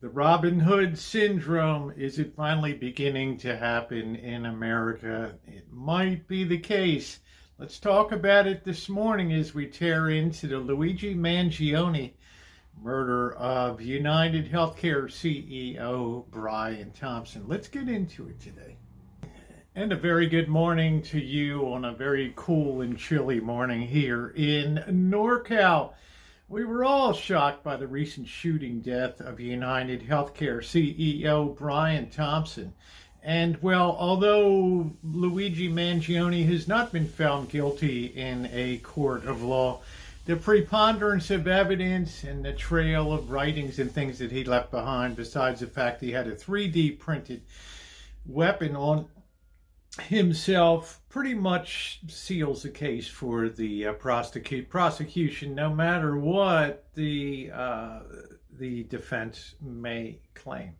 The Robin Hood syndrome, is it finally beginning to happen in America? It might be the case. Let's talk about it this morning as we tear into the Luigi Mangione murder of United Healthcare CEO Brian Thompson. Let's get into it today. And a very good morning to you on a very cool and chilly morning here in NorCal. We were all shocked by the recent shooting death of United Healthcare CEO Brian Thompson. And well, although Luigi Mangione has not been found guilty in a court of law, the preponderance of evidence and the trail of writings and things that he left behind, besides the fact he had a 3D printed weapon on himself, pretty much seals the case for the prosecution, no matter what the defense may claim.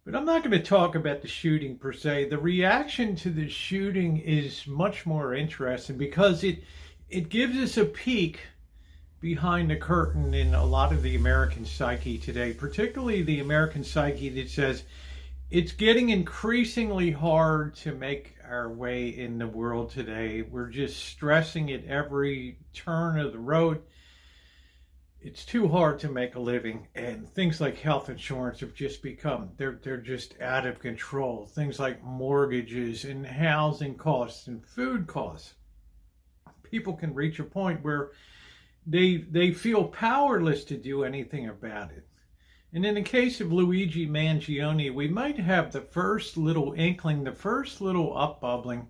But I'm not going to talk about the shooting per se. The reaction to the shooting is much more interesting because it gives us a peek behind the curtain in a lot of the American psyche today, particularly the American psyche that says it's getting increasingly hard to make our way in the world today. We're just stressing at every turn of the road. It's too hard to make a living, and things like health insurance have just become, they're just out of control. Things like mortgages and housing costs and food costs. People can reach a point where they feel powerless to do anything about it. And in the case of Luigi Mangione, we might have the first little inkling, the first little upbubbling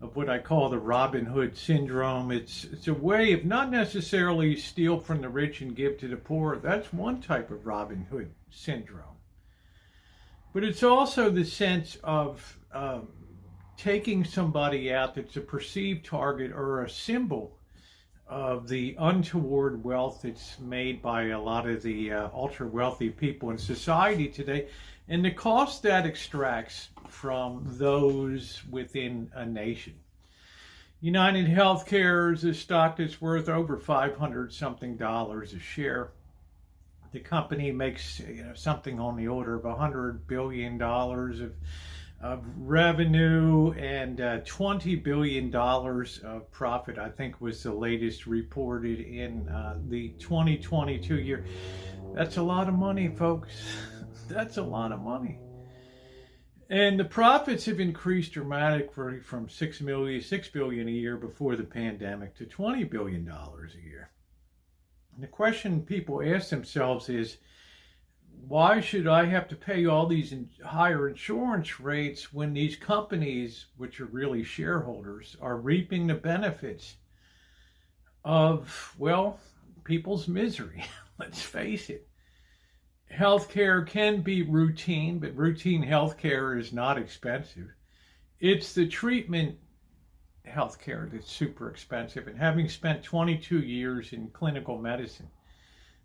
of what I call the Robin Hood syndrome. It's a way of not necessarily steal from the rich and give to the poor. That's one type of Robin Hood syndrome. But it's also the sense of taking somebody out that's a perceived target or a symbol of the untoward wealth that's made by a lot of the ultra wealthy people in society today, and the cost that extracts from those within a nation. United Healthcare is a stock that's worth over $500 something a share. The company makes something on the order of $100 billion of revenue and $20 billion of profit, I think was the latest reported in the 2022 year. That's a lot of money, folks. That's a lot of money. And the profits have increased dramatically from $6 billion a year before the pandemic to $20 billion a year. And the question people ask themselves is, why should I have to pay all these higher insurance rates when these companies, which are really shareholders, are reaping the benefits of, well, people's misery? Let's face it. Healthcare can be routine, but routine healthcare is not expensive. It's the treatment healthcare that's super expensive. And having spent 22 years in clinical medicine,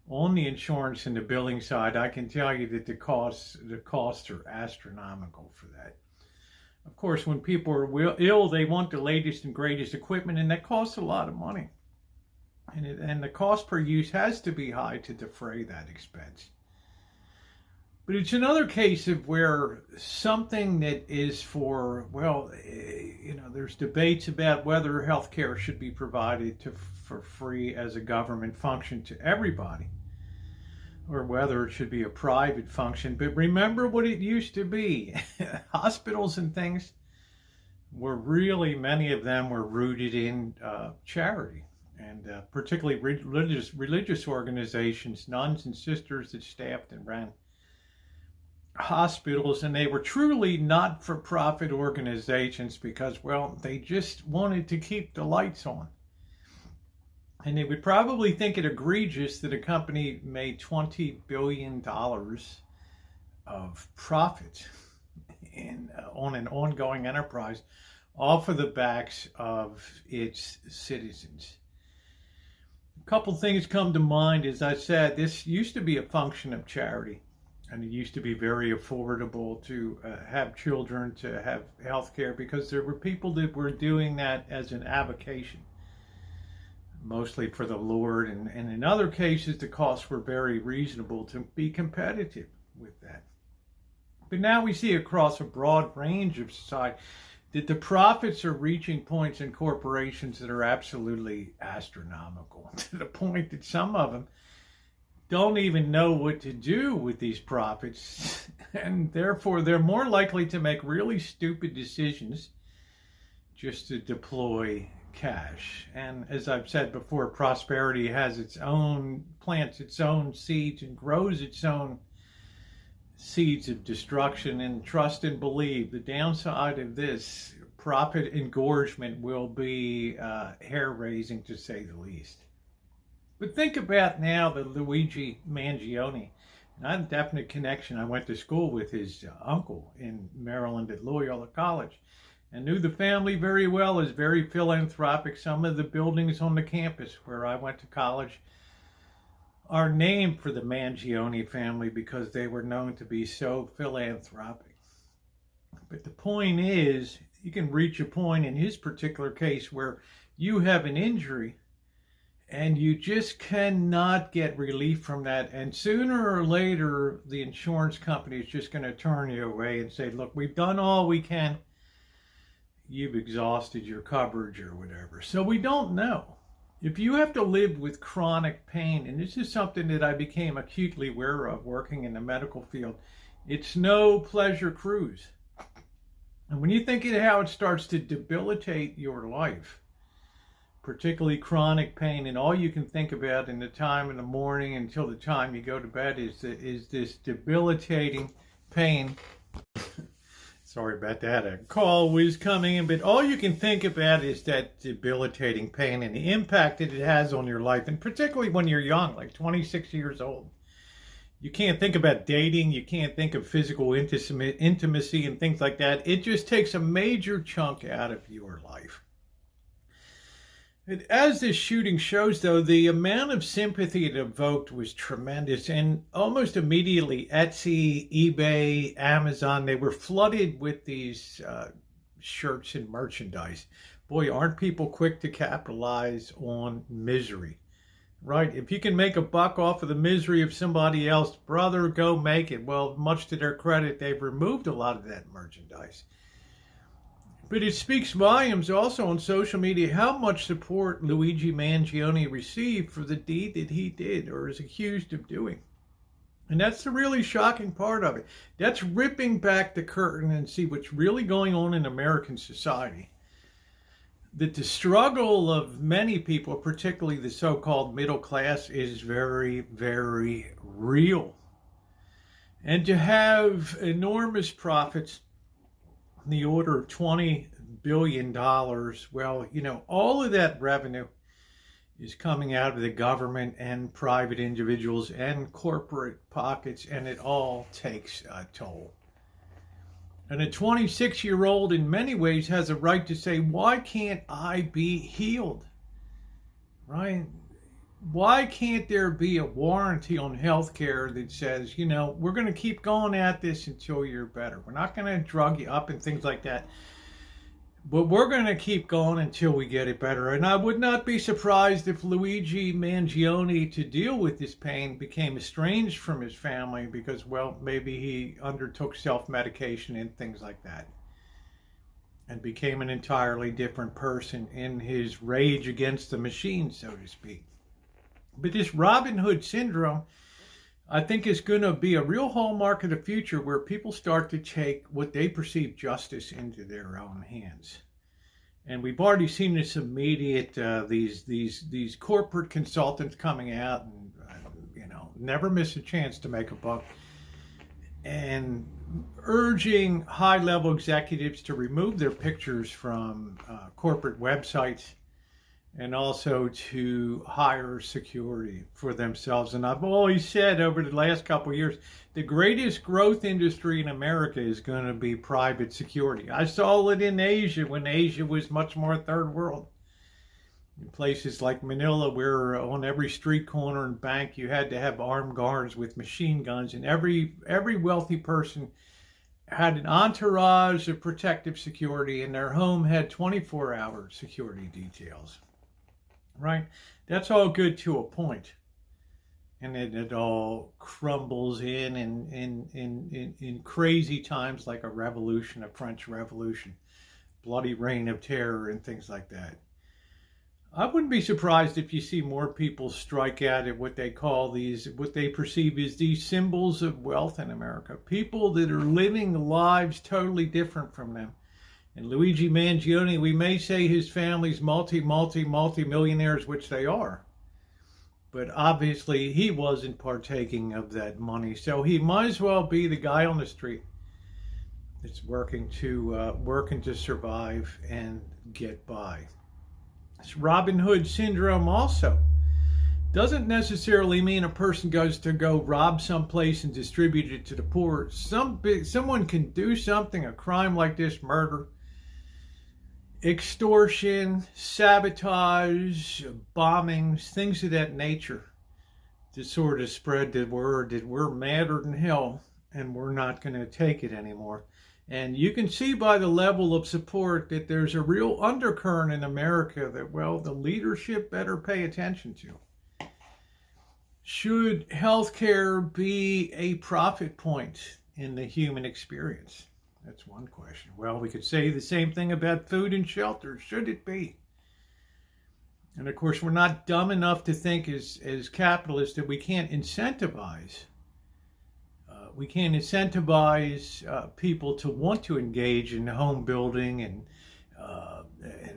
on the insurance and the billing side, I can tell you that the costs are astronomical for that. Of course, when people are ill, they want the latest and greatest equipment, and that costs a lot of money. And the cost per use has to be high to defray that expense. But it's another case of where something that is for, well, there's debates about whether healthcare should be provided for free as a government function to everybody, or whether it should be a private function. But remember what it used to be. Hospitals and things were really, many of them were rooted in charity, and particularly religious organizations, nuns and sisters that staffed and ran hospitals, and they were truly not-for-profit organizations because, well, they just wanted to keep the lights on. And they would probably think it egregious that a company made $20 billion of profit on an ongoing enterprise off of the backs of its citizens. A couple things come to mind. As I said, this used to be a function of charity. And it used to be very affordable to have children, to have health care, because there were people that were doing that as an avocation. mostly for the Lord. And in other cases, the costs were very reasonable to be competitive with that. But now we see across a broad range of society that the profits are reaching points in corporations that are absolutely astronomical, to the point that some of them don't even know what to do with these profits, and therefore they're more likely to make really stupid decisions just to deploy cash. And as I've said before, prosperity has its own, plants its own seeds and grows its own seeds of destruction. And trust and believe, the downside of this profit engorgement will be hair-raising, to say the least. But think about now the Luigi Mangione. And I have a definite connection. I went to school with his uncle in Maryland at Loyola College and knew the family very well, is very philanthropic. Some of the buildings on the campus where I went to college are named for the Mangione family because they were known to be so philanthropic. But the point is, you can reach a point in his particular case where you have an injury and you just cannot get relief from that. And sooner or later, the insurance company is just going to turn you away and say, look, we've done all we can. You've exhausted your coverage or whatever. So we don't know. If you have to live with chronic pain, and this is something that I became acutely aware of working in the medical field, it's no pleasure cruise. And when you think of how it starts to debilitate your life, particularly chronic pain, and all you can think about in the time in the morning until the time you go to bed is this debilitating pain. Sorry about that, a call was coming in, but all you can think about is that debilitating pain and the impact that it has on your life, and particularly when you're young, like 26 years old. You can't think about dating, you can't think of physical intimacy and things like that. It just takes a major chunk out of your life. And as this shooting shows, though, the amount of sympathy it evoked was tremendous. And almost immediately, Etsy, eBay, Amazon, they were flooded with these shirts and merchandise. Boy, aren't people quick to capitalize on misery, right? If you can make a buck off of the misery of somebody else, brother, go make it. Well, much to their credit, they've removed a lot of that merchandise. But it speaks volumes also on social media how much support Luigi Mangione received for the deed that he did or is accused of doing. And that's the really shocking part of it. That's ripping back the curtain and see what's really going on in American society. That the struggle of many people, particularly the so-called middle class, is very, very real. And to have enormous profits in the order of $20 billion. Well, you know, all of that revenue is coming out of the government and private individuals and corporate pockets, and it all takes a toll. And a 26-year-old in many ways has a right to say, why can't I be healed? Right? Why can't there be a warranty on healthcare that says, you know, we're going to keep going at this until you're better. We're not going to drug you up and things like that. But we're going to keep going until we get it better. And I would not be surprised if Luigi Mangione, to deal with this pain, became estranged from his family because, well, maybe he undertook self-medication and things like that. And became an entirely different person in his rage against the machine, so to speak. But this Robin Hood syndrome, I think, is going to be a real hallmark of the future where people start to take what they perceive justice into their own hands. And we've already seen this immediate, these corporate consultants coming out and, you know, never miss a chance to make a buck, and urging high-level executives to remove their pictures from corporate websites, and also to hire security for themselves. And I've always said over the last couple of years, the greatest growth industry in America is going to be private security. I saw it in Asia when Asia was much more third world. In places like Manila, where on every street corner and bank you had to have armed guards with machine guns, and every wealthy person had an entourage of protective security, and their home had 24-hour security details. Right? That's all good to a point. And then it all crumbles in crazy times like a revolution, a French Revolution, bloody reign of terror and things like that. I wouldn't be surprised if you see more people strike out at what they call these, what they perceive as these symbols of wealth in America. People that are living lives totally different from them. And Luigi Mangione, we may say his family's multi-millionaires, which they are. But obviously he wasn't partaking of that money. So he might as well be the guy on the street that's working to survive and get by. This Robin Hood syndrome also doesn't necessarily mean a person goes to go rob someplace and distribute it to the poor. Someone can do something, a crime like this, murder, extortion, sabotage, bombings, things of that nature, to sort of spread the word that we're madder than hell and we're not going to take it anymore. And you can see by the level of support that there's a real undercurrent in America that, well, the leadership better pay attention to. Should healthcare be a profit point in the human experience? That's one question. Well, we could say the same thing about food and shelter. Should it be? And of course, we're not dumb enough to think as capitalists that we can't incentivize. We can't incentivize people to want to engage in home building and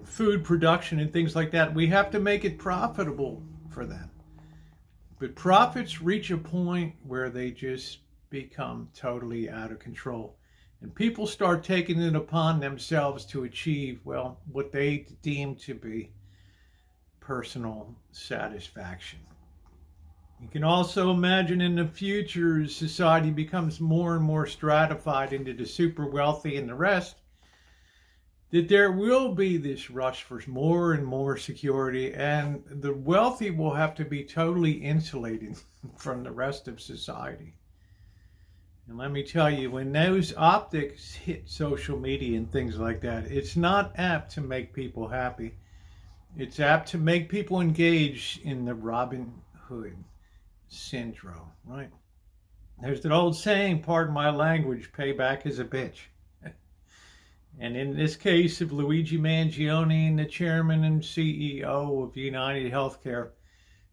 food production and things like that. We have to make it profitable for them. But profits reach a point where they just become totally out of control. And people start taking it upon themselves to achieve, well, what they deem to be personal satisfaction. You can also imagine in the future, as society becomes more and more stratified into the super wealthy and the rest, that there will be this rush for more and more security, and the wealthy will have to be totally insulated from the rest of society. And let me tell you, when those optics hit social media and things like that, it's not apt to make people happy. It's apt to make people engage in the Robin Hood syndrome, right? There's that old saying, pardon my language, payback is a bitch. And in this case of Luigi Mangione, the chairman and CEO of United Healthcare,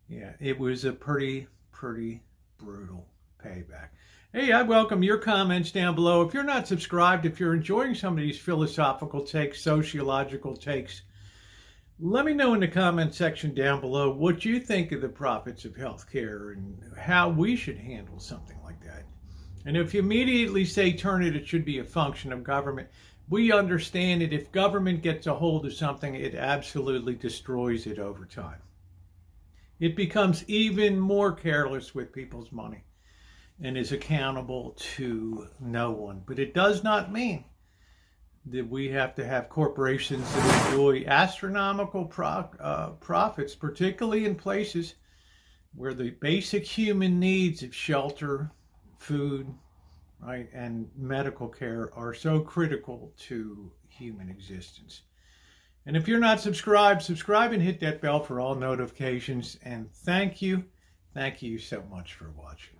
yeah, it was a pretty brutal payback. Hey, I welcome your comments down below. If you're not subscribed, if you're enjoying some of these philosophical takes, sociological takes, let me know in the comment section down below what you think of the profits of healthcare and how we should handle something like that. And if you immediately say, turn it should be a function of government, we understand that if government gets a hold of something, it absolutely destroys it over time. It becomes even more careless with people's money and is accountable to no one. But it does not mean that we have to have corporations that enjoy astronomical profits, particularly in places where the basic human needs of shelter, food, right, and medical care are so critical to human existence. And if you're not subscribed, subscribe and hit that bell for all notifications. And thank you so much for watching.